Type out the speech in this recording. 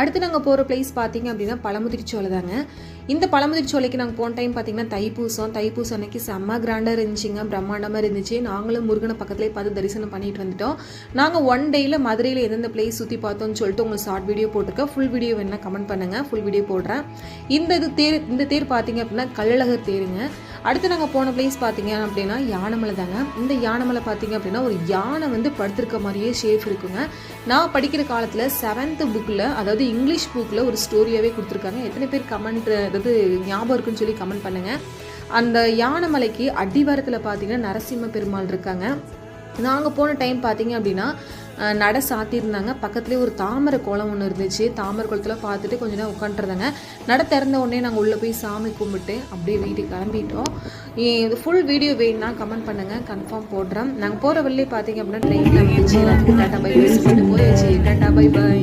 அடுத்து நாங்கள் போகிற பிளேஸ் பார்த்தீங்க அப்படின்னா பழமுதிர்ச்சோலை தாங்க. இந்த பழமுதிர்ச்சோலைக்கு நாங்கள் போன டைம் பார்த்தீங்கன்னா தைப்பூசம் அன்னைக்கு செம்ம கிராண்டாக இருந்துச்சுங்க, பிரம்மாண்டமாக இருந்துச்சு. நாங்களும் முருகனை பக்கத்துலேயே பார்த்து தரிசனம் பண்ணிட்டு வந்துட்டோம். நாங்கள் ஒன் டேயில் மதுரையில் எந்தெந்த பிளேஸ் சுற்றி பார்த்தோம்னு சொல்லிட்டு உங்களுக்கு ஷார்ட் வீடியோ போட்டிருக்கேன். ஃபுல் வீடியோ வேணா கமெண்ட் பண்ணுங்கள், ஃபுல் வீடியோ போடுறேன். இந்த தேர் பார்த்தீங்க அப்படின்னா கள்ளழகர் தேருங்க. அடுத்து நாங்கள் போன பிளேஸ் பார்த்தீங்க அப்படின்னா யானைமலை தாங்க. இந்த யானைமலை பார்த்தீங்க அப்படின்னா ஒரு யானை வந்து படுத்திருக்க மாதிரியே ஷேப் இருக்குங்க. நான் படிக்கிற காலத்தில் 7th புக்கில், அதாவது இங்கிலீஷ் புக்கில் ஒரு ஸ்டோரியாகவே கொடுத்துருக்காங்க. எத்தனை பேர் கமெண்ட் அதாவது ஞாபகம் இருக்குன்னு சொல்லி கமெண்ட் பண்ணுங்கள். அந்த யானைமலைக்கு அடிவாரத்தில் பார்த்தீங்கன்னா நரசிம்ம பெருமாள் இருக்காங்க. நாங்கள் போன டைம் பார்த்தீங்க அப்படின்னா நட சாத்தியிருந்தாங்க. பக்கத்துலேயே ஒரு தாமரை குளம் ஒன்று இருந்துச்சு. தாமரை குளத்தில் பார்த்துட்டு கொஞ்ச நேரம் உட்காந்துருந்தாங்க. நட திறந்த உடனே நாங்கள் உள்ளே போய் சாமி கும்பிட்டு அப்படியே வீட்டுக்கு கிளம்பிட்டோம். இது ஃபுல் வீடியோ வேணும்னா கமெண்ட் பண்ணுங்கள், கன்ஃபார்ம் போடுறேன். நாங்கள் போகிற வழியே பார்த்தீங்க அப்படின்னா ட்ரெயினில் வந்துச்சு. எல்லாத்துக்கும் டாட்டா பை பை சொல்லிட்டு போயாச்சு. Tata bye by.